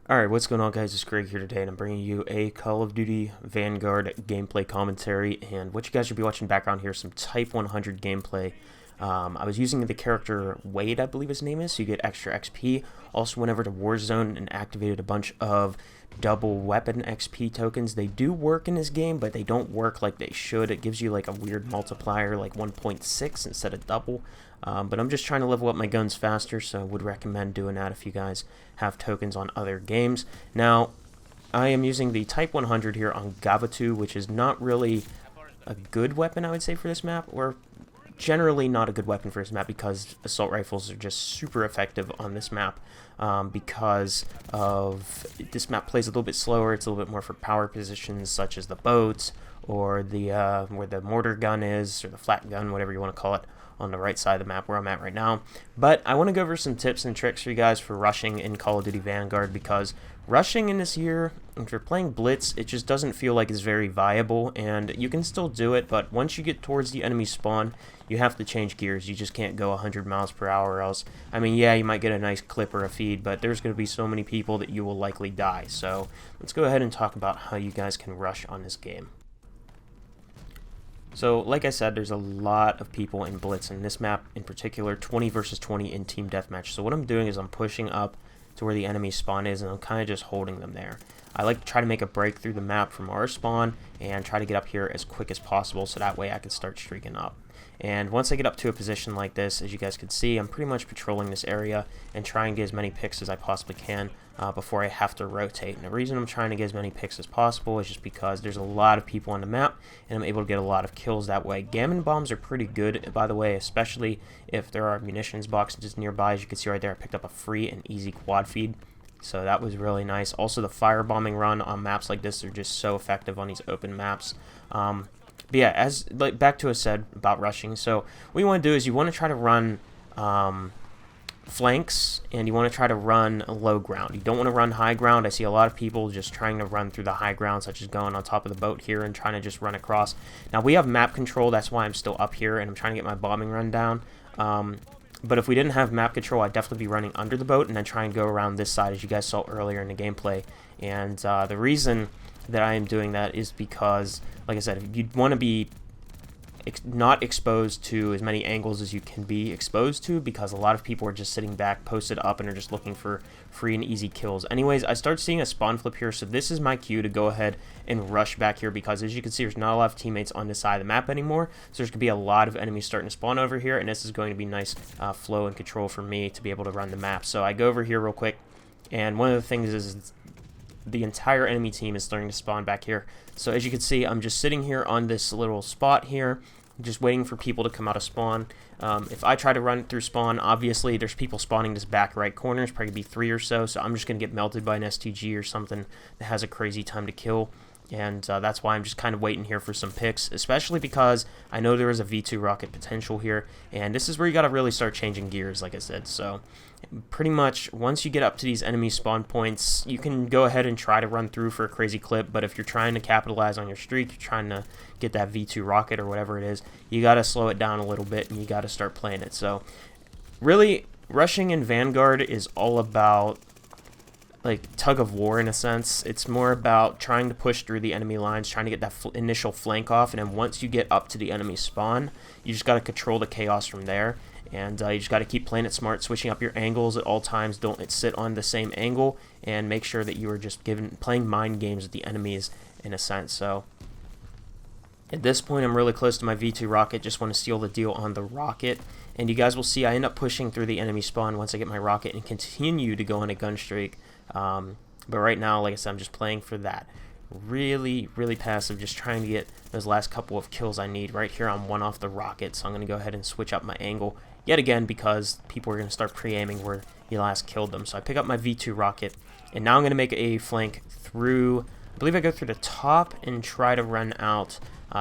Alright, what's going on, guys? It's Greg here today, and I'm bringing you a Call of Duty Vanguard gameplay commentary. And what you guys should be watching background here is some Type 100 gameplay. I was using the character Wade, I believe his name is, so you get extra XP. Also went over to Warzone and activated a bunch of double weapon XP tokens. They do work in this game, but they don't work like they should. It gives you like a weird multiplier, like 1.6 instead of double. But I'm just trying to level up my guns faster, so I would recommend doing that if you guys have tokens on other games. Now, I am using the Type 100 here on GFHutchinson, which is not really a good weapon, I would say, for this map, or generally not a good weapon for this map, because assault rifles are just super effective on this map. Because of this map plays a little bit slower. It's a little bit more for power positions such as the boats or the where the mortar gun is, or the flat gun, whatever you want to call it, on the right side of the map where I'm at right now. But I want to go over some tips and tricks for you guys for rushing in Call of Duty Vanguard, because rushing in this year, if you're playing Blitz, it just doesn't feel like it's very viable, and you can still do it, but once you get towards the enemy spawn, you have to change gears. You just can't go 100 miles per hour, or else, I mean, yeah, you might get a nice clip or a feed, but there's going to be so many people that you will likely die. So let's go ahead and talk about how you guys can rush on this game. So, like I said, there's a lot of people in Blitz, in this map in particular, 20 versus 20 in Team Deathmatch. So what I'm doing is I'm pushing up to where the enemy spawn is, and I'm kind of just holding them there. I like to try to make a break through the map from our spawn and try to get up here as quick as possible, so that way I can start streaking up. And once I get up to a position like this, as you guys can see, I'm pretty much patrolling this area and trying to get as many picks as I possibly can before I have to rotate. And the reason I'm trying to get as many picks as possible is just because there's a lot of people on the map, and I'm able to get a lot of kills that way. Gammon bombs are pretty good, by the way, especially if there are munitions boxes nearby. As you can see right there, I picked up a free and easy quad feed, so that was really nice. Also, the firebombing run on maps like this are just so effective on these open maps. But yeah, as back to what I said about rushing. So what you want to do is you want to try to run flanks, and you want to try to run low ground. You don't want to run high ground. I see a lot of people just trying to run through the high ground, such as going on top of the boat here and trying to just run across. Now, we have map control. That's why I'm still up here, and I'm trying to get my bombing run down. But if we didn't have map control, I'd definitely be running under the boat and then try and go around this side, as you guys saw earlier in the gameplay. And the reason that I am doing that is because, like I said, you'd want to be not exposed to as many angles as you can be exposed to, because a lot of people are just sitting back, posted up, and are just looking for free and easy kills. Anyways, I start seeing a spawn flip here, so this is my cue to go ahead and rush back here, because as you can see, there's not a lot of teammates on this side of the map anymore, so there's going to be a lot of enemies starting to spawn over here, and this is going to be nice flow and control for me to be able to run the map. So I go over here real quick, and one of the things is the entire enemy team is starting to spawn back here. So as you can see, I'm just sitting here on this little spot here, just waiting for people to come out of spawn. If I try to run through spawn, obviously there's people spawning this back right corner. It's probably be 3 or so, so I'm just going to get melted by an STG or something that has a crazy time to kill. And that's why I'm just kind of waiting here for some picks, especially because I know there is a V2 rocket potential here, and this is where you got to really start changing gears, like I said. So pretty much once you get up to these enemy spawn points, you can go ahead and try to run through for a crazy clip, but if you're trying to capitalize on your streak, you're trying to get that V2 rocket or whatever it is, you got to slow it down a little bit, and you got to start playing it. So really, rushing in Vanguard is all about like tug of war in a sense. It's more about trying to push through the enemy lines, trying to get that initial flank off, and then once you get up to the enemy spawn, you just got to control the chaos from there. And you just got to keep playing it smart, switching up your angles at all times. Don't sit on the same angle, and make sure that you are just playing mind games with the enemies in a sense. So at this point, I'm really close to my V2 rocket. Just want to seal the deal on the rocket. And you guys will see I end up pushing through the enemy spawn once I get my rocket and continue to go on a gun streak. But right now, like I said, I'm just playing for that. Really, really passive, just trying to get those last couple of kills I need. Right here, I'm one off the rocket, so I'm going to go ahead and switch up my angle yet again, because people are going to start pre-aiming where you last killed them. So I pick up my V2 rocket, and now I'm going to make a flank through, I believe I go through the top and try to run out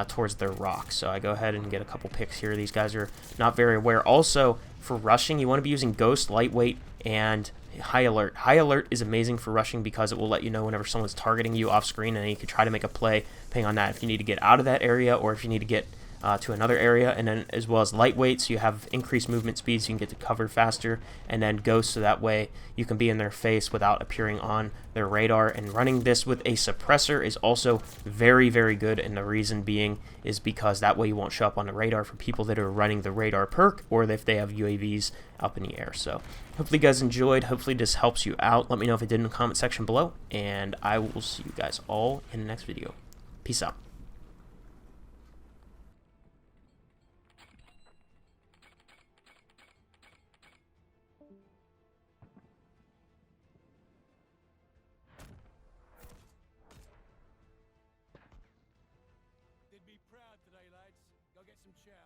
towards their rock. So I go ahead and get a couple picks here. These guys are not very aware. Also, for rushing, you want to be using Ghost, Lightweight, and High Alert. High Alert is amazing for rushing because it will let you know whenever someone's targeting you off screen, and then you can try to make a play depending on that, if you need to get out of that area or if you need to get to another area, and then as well as lightweight, so you have increased movement speed, so you can get to cover faster, and then ghost, so that way you can be in their face without appearing on their radar. And running this with a suppressor is also very, very good, and the reason being is because that way you won't show up on the radar for people that are running the radar perk, or if they have UAVs up in the air. So hopefully you guys enjoyed. Hopefully this helps you out. Let me know if it did in the comment section below, and I will see you guys all in the next video. Peace out. They'd be proud today, lads. Go get some chow.